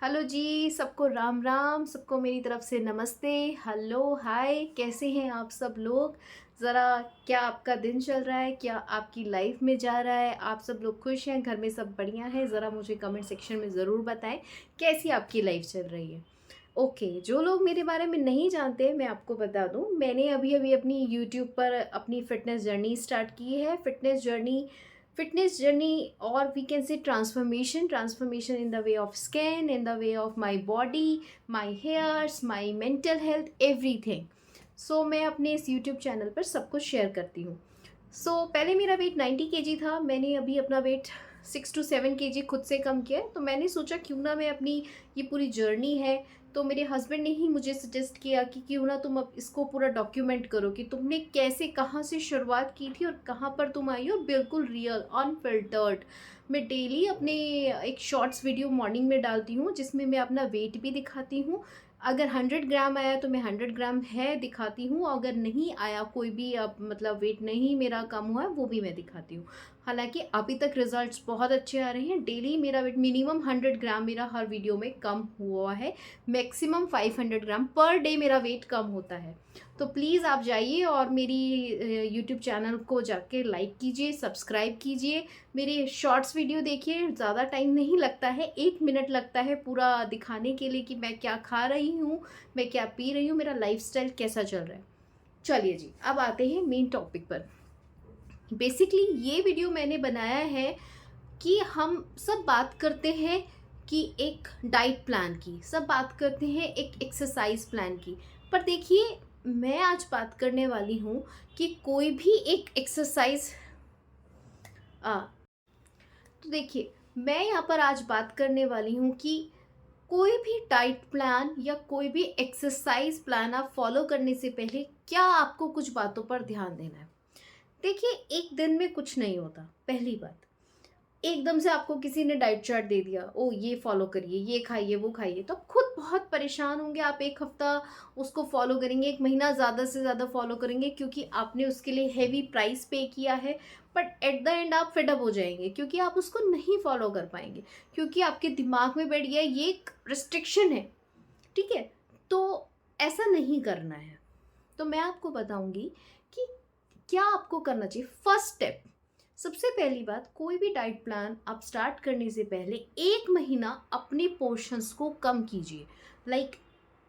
Hello जी, सबको राम राम, सबको मेरी तरफ से नमस्ते। हेलो, हाय, कैसे हैं आप सब लोग? ज़रा क्या आपका दिन चल रहा है? क्या आपकी लाइफ में जा रहा है? आप सब लोग खुश हैं? घर में सब बढ़िया है? ज़रा मुझे कमेंट सेक्शन में ज़रूर बताएं कैसी आपकी लाइफ चल रही है। ओके, जो लोग मेरे बारे में नहीं जानते मैं आपको बता दूं, मैंने अभी अभी अपनी यूट्यूब पर अपनी फ़िटनेस जर्नी स्टार्ट की है। फ़िटनेस जर्नी और we can say transformation in the way of skin, in the way of my body, my hairs, my mental health, everything. So मैं अपने इस यूट्यूब चैनल पर सब कुछ शेयर करती हूँ। पहले मेरा वेट 90 केजी था। मैंने अभी अपना वेट 6 टू 7 केजी खुद से कम किया है। तो मैंने सोचा क्यों ना मैं अपनी ये पूरी जर्नी है, तो मेरे हस्बैंड ने ही मुझे सजेस्ट किया कि क्यों ना तुम अब इसको पूरा डॉक्यूमेंट करो कि तुमने कैसे, कहाँ से शुरुआत की थी और कहाँ पर तुम आई हो, बिल्कुल रियल अनफिल्टर्ड। मैं डेली अपने एक शॉर्ट्स वीडियो मॉर्निंग में डालती हूँ जिसमें मैं अपना वेट भी दिखाती हूँ। अगर 100 ग्राम आया तो मैं 100 ग्राम है दिखाती हूँ, अगर नहीं आया कोई भी अब मतलब वेट नहीं मेरा कम हुआ है वो भी मैं दिखाती हूँ। हालांकि अभी तक रिजल्ट्स बहुत अच्छे आ रहे हैं। डेली मेरा वेट मिनिमम 100 ग्राम मेरा हर वीडियो में कम हुआ है। मैक्सिमम 500 ग्राम पर डे मेरा वेट कम होता है। तो प्लीज़ आप जाइए और मेरी यूट्यूब चैनल को जाके लाइक कीजिए, सब्सक्राइब कीजिए, मेरे शॉर्ट्स वीडियो देखिए। ज़्यादा टाइम नहीं लगता है, 1 मिनट लगता है पूरा दिखाने के लिए कि मैं क्या खा रही हूँ, मैं क्या पी रही हूँ, मेरा लाइफस्टाइल कैसा चल रहा है। चलिए जी, अब आते हैं मेन टॉपिक पर। बेसिकली ये वीडियो मैंने बनाया है कि हम सब बात करते हैं कि एक डाइट प्लान की, सब बात करते हैं एक एक्सरसाइज प्लान की। पर देखिए, मैं आज बात करने वाली हूँ कि कोई भी एक एक्सरसाइज आ तो देखिए, मैं यहाँ पर आज बात करने वाली हूँ कि कोई भी डाइट प्लान या कोई भी एक्सरसाइज प्लान आप फॉलो करने से पहले क्या आपको कुछ बातों पर ध्यान देना है। देखिए, एक दिन में कुछ नहीं होता। पहली बात, एकदम से आपको किसी ने डाइट चार्ट दे दिया, ओ ये फॉलो करिए, ये खाइए, वो खाइए, तो आप खुद बहुत परेशान होंगे। आप एक हफ्ता उसको फॉलो करेंगे, एक महीना ज़्यादा से ज़्यादा फॉलो करेंगे क्योंकि आपने उसके लिए हैवी प्राइस पे किया है। बट एट द एंड आप फेड अप हो जाएंगे क्योंकि आप उसको नहीं फॉलो कर पाएंगे, क्योंकि आपके दिमाग में बैठ गया ये एक रिस्ट्रिक्शन है। ठीक है, तो ऐसा नहीं करना है। तो मैं आपको बताऊंगी कि क्या आपको करना चाहिए। फर्स्ट स्टेप, सबसे पहली बात, कोई भी डाइट प्लान आप स्टार्ट करने से पहले 1 महीना अपने पोर्शंस को कम कीजिए। लाइक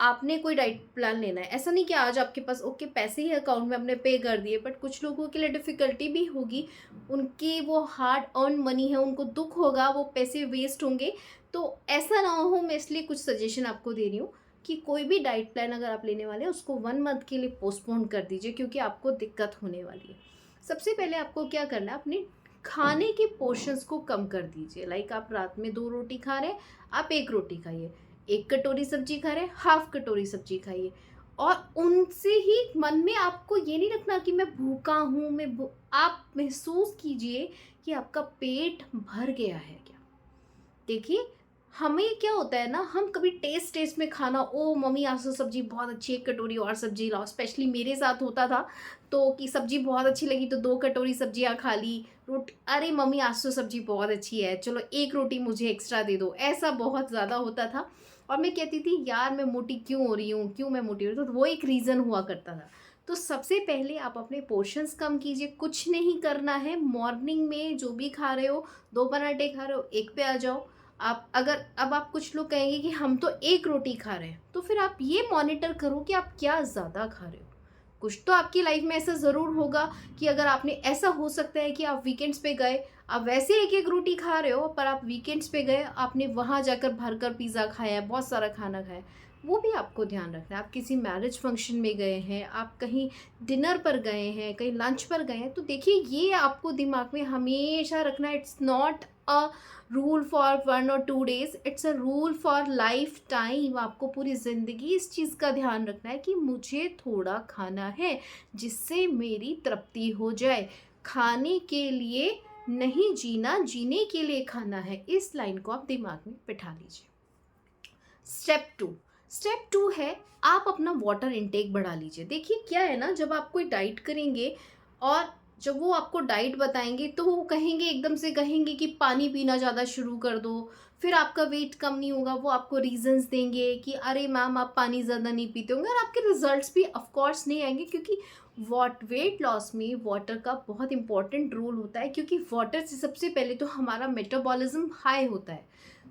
आपने कोई डाइट प्लान लेना है, ऐसा नहीं कि आज आपके पास ओके पैसे ही अकाउंट में आपने पे कर दिए, बट कुछ लोगों के लिए डिफ़िकल्टी भी होगी। उनकी वो हार्ड अर्न मनी है, उनको दुख होगा, वो पैसे वेस्ट होंगे। तो ऐसा ना हो, मैं इसलिए कुछ सजेशन आपको दे रही हूँ कि कोई भी डाइट प्लान अगर आप लेने वाले हैं उसको 1 मंथ के लिए पोस्टपोन कर दीजिए, क्योंकि आपको दिक्कत होने वाली है। सबसे पहले आपको क्या करना है, अपने खाने के पोर्शंस को कम कर दीजिए। लाइक आप रात में 2 रोटी खा रहे हैं, आप 1 रोटी खाइए। 1 कटोरी सब्जी खा रहे हैं, हाफ कटोरी सब्जी खाइए। और उनसे ही मन में आपको ये नहीं रखना कि मैं भूखा हूँ, आप महसूस कीजिए कि आपका पेट भर गया है क्या। देखिए, हमें क्या होता है ना, हम कभी टेस्ट टेस्ट में खाना, ओ मम्मी आज तो सब्जी बहुत अच्छी है, 1 कटोरी और सब्जी लाओ। स्पेशली मेरे साथ होता था, तो कि सब्जी बहुत अच्छी लगी तो 2 कटोरी सब्जियां खा ली। रोटी, अरे मम्मी आज तो सब्जी बहुत अच्छी है, चलो 1 रोटी मुझे एक्स्ट्रा दे दो। ऐसा बहुत ज़्यादा होता था। और मैं कहती थी यार मैं मोटी क्यों हो रही हूँ, क्यों मैं मोटी हो रही हूँ, तो वो एक रीज़न हुआ करता था। तो सबसे पहले आप अपने पोर्शंस कम कीजिए। कुछ नहीं करना है, मॉर्निंग में जो भी खा रहे हो, 2 पराठे खा रहे हो, एक पे आ जाओ। आप अगर अब आप कुछ लोग कहेंगे कि हम तो 1 रोटी खा रहे हैं, तो फिर आप ये मॉनिटर करो कि आप क्या ज़्यादा खा रहे हो। कुछ तो आपकी लाइफ में ऐसा ज़रूर होगा कि अगर आपने, ऐसा हो सकता है कि आप वीकेंड्स पे गए, आप वैसे 1 1 रोटी खा रहे हो, पर आप वीकेंड्स पे गए, आपने वहाँ जाकर भरकर पिज़्ज़ा खाया है, बहुत सारा खाना खाया है। वो भी आपको ध्यान रखना है। आप किसी मैरिज फंक्शन में गए हैं, आप कहीं डिनर पर गए हैं, कहीं लंच पर गए हैं, तो देखिए ये आपको दिमाग में हमेशा रखना है। It's not a rule for 1 और 2 days, it's a rule for life time. आपको पूरी ज़िंदगी इस चीज़ का ध्यान रखना है कि मुझे थोड़ा खाना है जिससे मेरी तृप्ति हो जाए। खाने के लिए नहीं जीना, जीने के लिए खाना है। इस लाइन को आप दिमाग में बिठा लीजिए। स्टेप टू है, आप अपना वाटर इनटेक बढ़ा लीजिए। देखिए क्या है ना, जब आप कोई डाइट करेंगे और जब वो आपको डाइट बताएंगे तो वो कहेंगे, एकदम से कहेंगे कि पानी पीना ज़्यादा शुरू कर दो, फिर आपका वेट कम नहीं होगा, वो आपको रीजंस देंगे कि अरे मैम आप पानी ज़्यादा नहीं पीते होंगे, और आपके रिजल्ट्स भी ऑफ कोर्स नहीं आएंगे, क्योंकि वेट लॉस में वाटर का बहुत इंपॉर्टेंट रोल होता है, क्योंकि वाटर से सबसे पहले तो हमारा मेटाबॉलिज्म हाई होता है।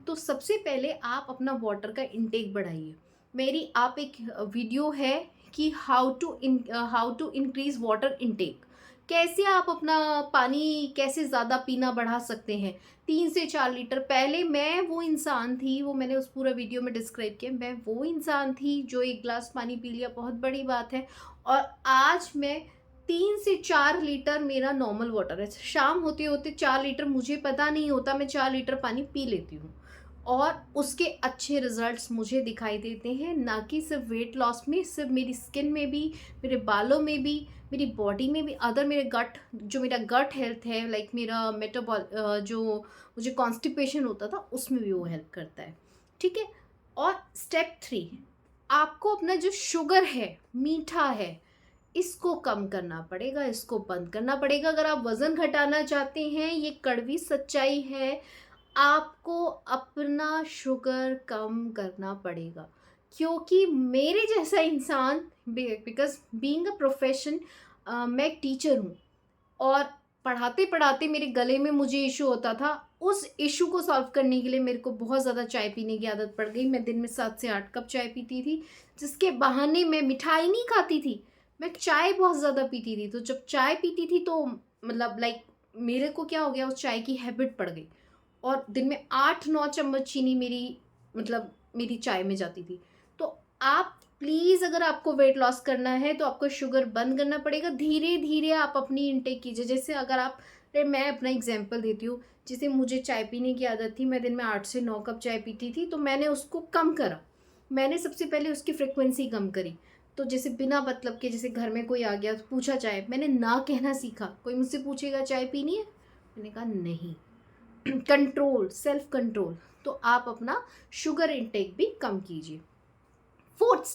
तो सबसे पहले आप अपना वाटर का इंटेक बढ़ाइए। मेरी आप एक वीडियो है कि how to increase water intake, कैसे आप अपना पानी कैसे ज़्यादा पीना बढ़ा सकते हैं, 3 से 4 लीटर। पहले मैं वो इंसान थी, वो मैंने उस पूरा वीडियो में डिस्क्राइब किया, मैं वो इंसान थी जो 1 गिलास पानी पी लिया बहुत बड़ी बात है, और आज मैं 3 से 4 लीटर मेरा नॉर्मल वाटर है। शाम होते होते 4 लीटर मुझे पता नहीं होता, मैं 4 लीटर पानी पी लेती हूँ, और उसके अच्छे रिजल्ट्स मुझे दिखाई देते हैं, ना कि सिर्फ वेट लॉस में, सिर्फ मेरी स्किन में भी, मेरे बालों में भी, मेरी बॉडी में भी, अदर मेरे मेरा गट हेल्थ है, लाइक मेरा जो मुझे कॉन्स्टिपेशन होता था उसमें भी वो हेल्प करता है। ठीक है। और स्टेप 3, आपको अपना जो शुगर है, मीठा है, इसको कम करना पड़ेगा, इसको बंद करना पड़ेगा। अगर आप वज़न घटाना चाहते हैं, ये कड़वी सच्चाई है, आपको अपना शुगर कम करना पड़ेगा। क्योंकि मेरे जैसा इंसान, बिकॉज बीइंग अ प्रोफेशन, मैं एक टीचर हूँ, और पढ़ाते पढ़ाते मेरे गले में मुझे इशू होता था। उस इशू को सॉल्व करने के लिए मेरे को बहुत ज़्यादा चाय पीने की आदत पड़ गई। मैं दिन में 7 से 8 कप चाय पीती थी, जिसके बहाने मैं मिठाई नहीं खाती थी, मैं चाय बहुत ज़्यादा पीती थी। तो जब चाय पीती थी तो मतलब लाइक मेरे को क्या हो गया, उस चाय की हैबिट पड़ गई, और दिन में 8-9 चम्मच चीनी मेरी चाय में जाती थी। तो आप प्लीज़, अगर आपको वेट लॉस करना है तो आपको शुगर बंद करना पड़ेगा। धीरे धीरे आप अपनी इनटेक कीजिए। जैसे अगर मैं अपना एग्जांपल देती हूँ, जैसे मुझे चाय पीने की आदत थी, मैं दिन में 8 से 9 कप चाय पीती थी, तो मैंने उसको कम करा। मैंने सबसे पहले उसकी फ्रिक्वेंसी कम करी। तो जैसे बिना मतलब के, जैसे घर में कोई आ गया तो पूछा चाय, मैंने ना कहना सीखा। कोई मुझसे पूछेगा चाय पीनी है, मैंने कहा नहीं। Control, self control. तो आप अपना शुगर इंटेक भी कम कीजिए। फोर्थ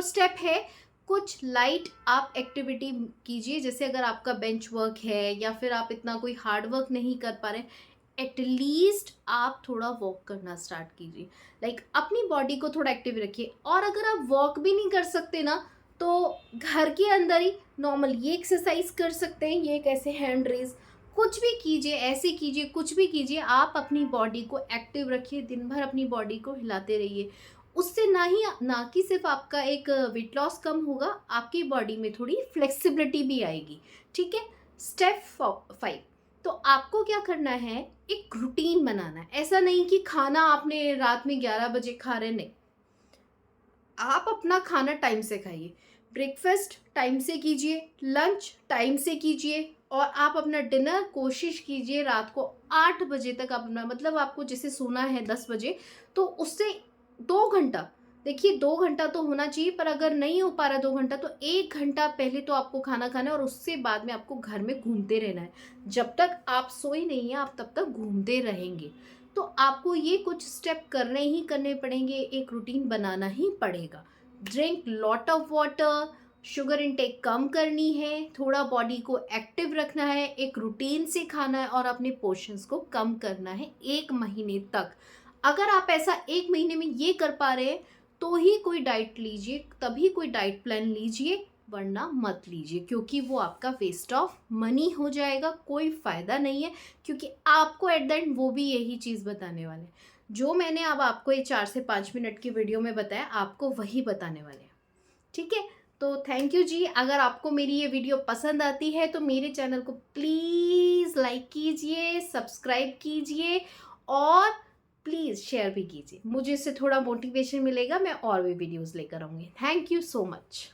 स्टेप है, कुछ लाइट आप एक्टिविटी कीजिए। जैसे अगर आपका बेंच वर्क है, या फिर आप इतना कोई हार्ड वर्क नहीं कर पा रहे, एटलीस्ट आप थोड़ा वॉक करना स्टार्ट कीजिए। लाइक अपनी बॉडी को थोड़ा एक्टिव रखिए। और अगर आप वॉक भी नहीं कर सकते ना, तो घर के अंदर ही नॉर्मल ये एक्सरसाइज कर सकते हैं, ये कैसे हैंड रेज, कुछ भी कीजिए, ऐसे कीजिए, कुछ भी कीजिए, आप अपनी बॉडी को एक्टिव रखिए, दिन भर अपनी बॉडी को हिलाते रहिए। उससे ना कि सिर्फ आपका एक वेट लॉस कम होगा, आपकी बॉडी में थोड़ी फ्लेक्सिबिलिटी भी आएगी। ठीक है। स्टेप 5, तो आपको क्या करना है, एक रूटीन बनाना है। ऐसा नहीं कि खाना आपने रात में 11 बजे खा रहे, नहीं, आप अपना खाना टाइम से खाइए। ब्रेकफास्ट टाइम से कीजिए, लंच टाइम से कीजिए, और आप अपना डिनर कोशिश कीजिए रात को 8 बजे तक अपना, मतलब आपको जैसे सोना है 10 बजे, तो उससे 2 घंटा, देखिए 2 घंटा तो होना चाहिए, पर अगर नहीं हो पा रहा 2 घंटा, तो 1 घंटा पहले तो आपको खाना खाना है, और उससे बाद में आपको घर में घूमते रहना है। जब तक आप सोए नहीं हैं, आप तब तक घूमते रहेंगे। तो आपको ये कुछ स्टेप करने ही करने पड़ेंगे, एक रूटीन बनाना ही पड़ेगा। Drink lot of water, sugar intake कम करनी है, थोड़ा बॉडी को एक्टिव रखना है, एक रूटीन से खाना है, और अपने पोर्शंस को कम करना है 1 महीने तक। अगर आप ऐसा 1 महीने में ये कर पा रहे हैं, तो ही कोई डाइट लीजिए, तभी कोई डाइट प्लान लीजिए, वरना मत लीजिए, क्योंकि वो आपका वेस्ट ऑफ मनी हो जाएगा, कोई फ़ायदा नहीं है। क्योंकि आपको एट द एंड वो भी यही चीज़ बताने वाले हैं, जो मैंने अब आपको ये 4 से 5 मिनट की वीडियो में बताया, आपको वही बताने वाले हैं। ठीक है। तो थैंक यू जी। अगर आपको मेरी ये वीडियो पसंद आती है, तो मेरे चैनल को प्लीज़ लाइक कीजिए, सब्सक्राइब कीजिए, और प्लीज़ शेयर भी कीजिए। मुझे इससे थोड़ा मोटिवेशन मिलेगा, मैं और भी वीडियोज़ लेकर आऊँगी। Thank you so much.